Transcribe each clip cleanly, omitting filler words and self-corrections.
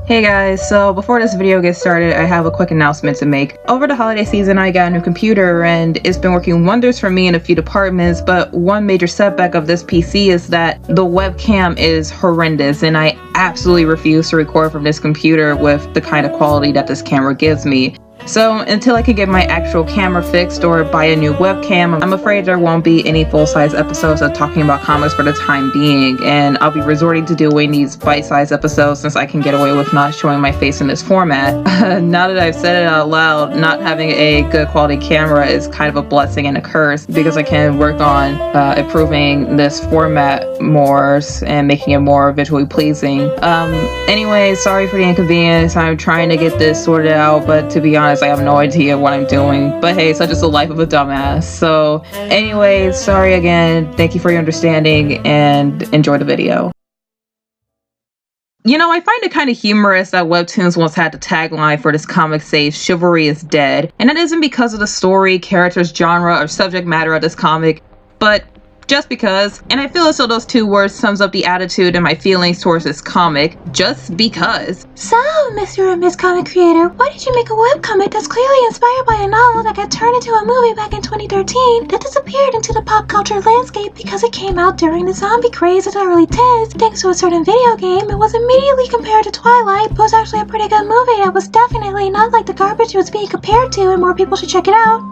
Hey guys, so before this video gets started, I have a quick announcement to make. Over the holiday season, I got a new computer and it's been working wonders for me in a few departments, but one major setback of this PC is that the webcam is horrendous and I absolutely refuse to record from this computer with the kind of quality that this camera gives me. So until I can get my actual camera fixed or buy a new webcam, I'm afraid there won't be any full-size episodes of talking about comics for the time being, and I'll be resorting to doing these bite-sized episodes since I can get away with not showing my face in this format. Now that I've said it out loud, not having a good quality camera is kind of a blessing and a curse because I can work on improving this format more and making it more visually pleasing. Anyway, sorry for the inconvenience. I'm trying to get this sorted out, but to be honest, I have no idea what I'm doing, but hey, such is the life of a dumbass. So anyway, sorry again, thank you for your understanding and enjoy the video. You know, I find it kind of humorous that Webtoons once had the tagline for this comic say, "Chivalry is dead," and that isn't because of the story, characters, genre, or subject matter of this comic, but just because. And I feel as though those two words sums up the attitude and my feelings towards this comic, just because. So, Mr. and Miss Comic Creator, why did you make a webcomic that's clearly inspired by a novel that got turned into a movie back in 2013 that disappeared into the pop culture landscape because it came out during the zombie craze of the early 10s thanks to a certain video game and was immediately compared to Twilight, but was actually a pretty good movie that was definitely not like the garbage it was being compared to, and more people should check it out?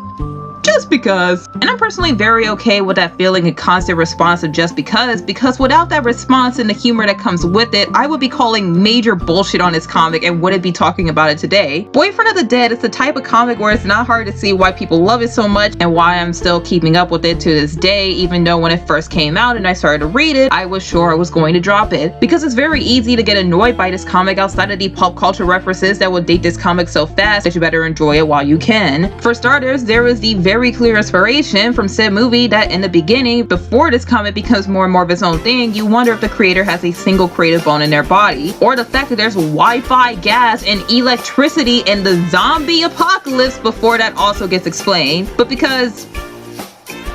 Just because. And I'm personally very okay with that feeling and constant response of just because without that response and the humor that comes with it, I would be calling major bullshit on this comic and wouldn't be talking about it today. Boyfriend of the Dead is the type of comic where it's not hard to see why people love it so much and why I'm still keeping up with it to this day, even though when it first came out and I started to read it, I was sure I was going to drop it. Because it's very easy to get annoyed by this comic outside of the pop culture references that will date this comic so fast that you better enjoy it while you can. For starters, there is the very clear inspiration from said movie that in the beginning, before this comic becomes more and more of its own thing, you wonder if the creator has a single creative bone in their body, or the fact that there's Wi-Fi, gas, and electricity in the zombie apocalypse before that also gets explained. But because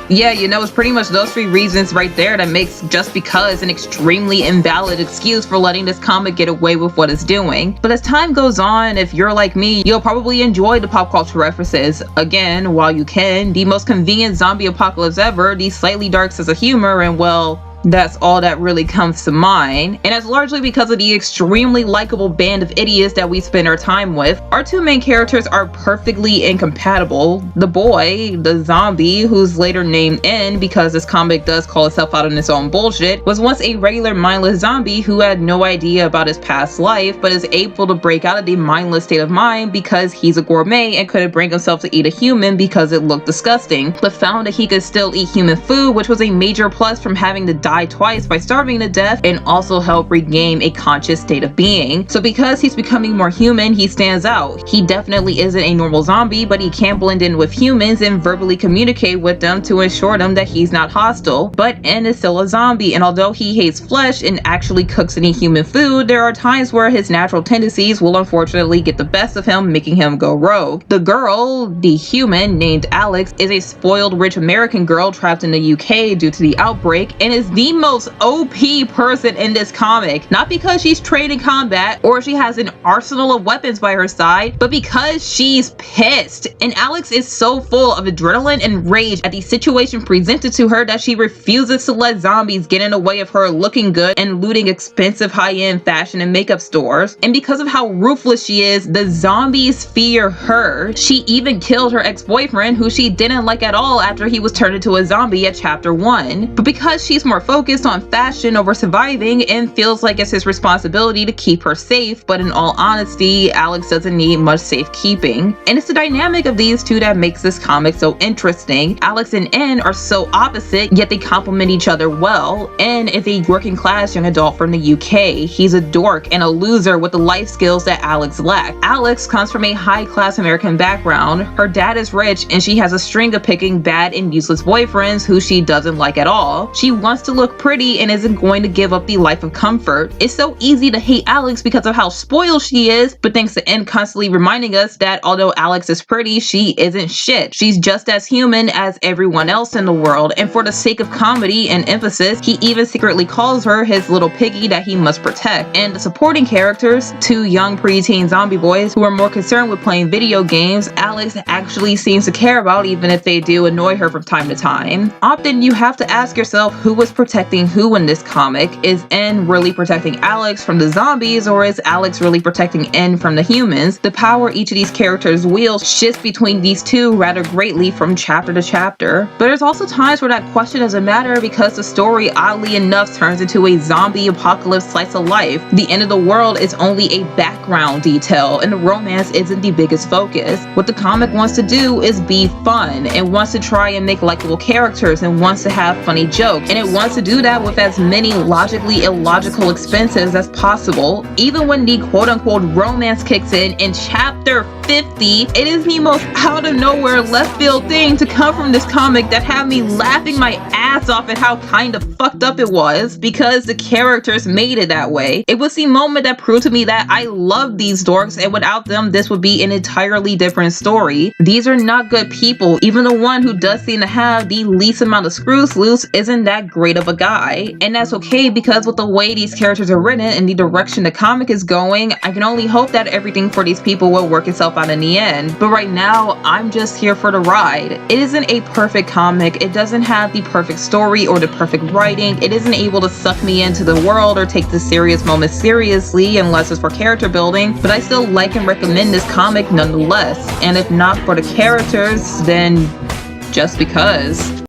yeah, you know, it's pretty much those three reasons right there that makes just because an extremely invalid excuse for letting this comic get away with what it's doing. But as time goes on, if you're like me, you'll probably enjoy the pop culture references. Again, while you can, the most convenient zombie apocalypse ever, the slightly dark sense of humor, and well, that's all that really comes to mind. And that's largely because of the extremely likable band of idiots that we spend our time with. Our two main characters are perfectly incompatible. The boy, the zombie, who's later named N because this comic does call itself out on its own bullshit, was once a regular mindless zombie who had no idea about his past life, but is able to break out of the mindless state of mind because he's a gourmet and couldn't bring himself to eat a human because it looked disgusting, but found that he could still eat human food, which was a major plus from having to die twice by starving to death and also help regain a conscious state of being. So because he's becoming more human, he stands out. He definitely isn't a normal zombie, but he can blend in with humans and verbally communicate with them to ensure them that he's not hostile. But N is still a zombie, and although he hates flesh and actually cooks any human food, there are times where his natural tendencies will unfortunately get the best of him, making him go rogue. The girl, the human named Alex, is a spoiled rich American girl trapped in the UK due to the outbreak and is the most OP person in this comic, not because she's trained in combat or she has an arsenal of weapons by her side, but because she's pissed. And Alex is so full of adrenaline and rage at the situation presented to her that she refuses to let zombies get in the way of her looking good and looting expensive high-end fashion and makeup stores. And because of how ruthless she is, the zombies fear her. She even killed her ex-boyfriend, who she didn't like at all after he was turned into a zombie at chapter 1. But because she's more focused on fashion over surviving and feels like it's his responsibility to keep her safe, but in all honesty, Alex doesn't need much safekeeping. And it's the dynamic of these two that makes this comic so interesting. Alex and N are so opposite, yet they complement each other well. N is a working class young adult from the UK. He's a dork and a loser with the life skills that Alex lacked. Alex comes from a high-class American background. Her dad is rich and she has a string of picking bad and useless boyfriends who she doesn't like at all. She wants to look look pretty and isn't going to give up the life of comfort. It's so easy to hate Alex because of how spoiled she is, but thanks to N constantly reminding us that although Alex is pretty, she isn't shit. She's just as human as everyone else in the world, and for the sake of comedy and emphasis, he even secretly calls her his little piggy that he must protect. And the supporting characters, two young preteen zombie boys who are more concerned with playing video games, Alex actually seems to care about, even if they do annoy her from time to time. Often you have to ask yourself who was protecting who in this comic. Is N really protecting Alex from the zombies, or is Alex really protecting N from the humans? The power each of these characters wields shifts between these two rather greatly from chapter to chapter. But there's also times where that question doesn't matter because the story, oddly enough, turns into a zombie apocalypse slice of life. The end of the world is only a background detail, and the romance isn't the biggest focus. What the comic wants to do is be fun, and wants to try and make likable characters, and wants to have funny jokes, and it wants to do that with as many logically illogical expenses as possible. Even when the quote-unquote romance kicks in chapter 50, it is the most out of nowhere left field thing to come from this comic that had me laughing my ass off at how kind of fucked up it was, because the characters made it that way. It was the moment that proved to me that I love these dorks, and without them this would be an entirely different story. These are not good people. Even the one who does seem to have the least amount of screws loose isn't that great of a guy. And that's okay, because with the way these characters are written and the direction the comic is going, I can only hope that everything for these people will work itself out in the end. But right now, I'm just here for the ride. It isn't a perfect comic. It doesn't have the perfect story or the perfect writing. It isn't able to suck me into the world or take the serious moments seriously unless it's for character building, but I still like and recommend this comic nonetheless. And if not for the characters, then just because.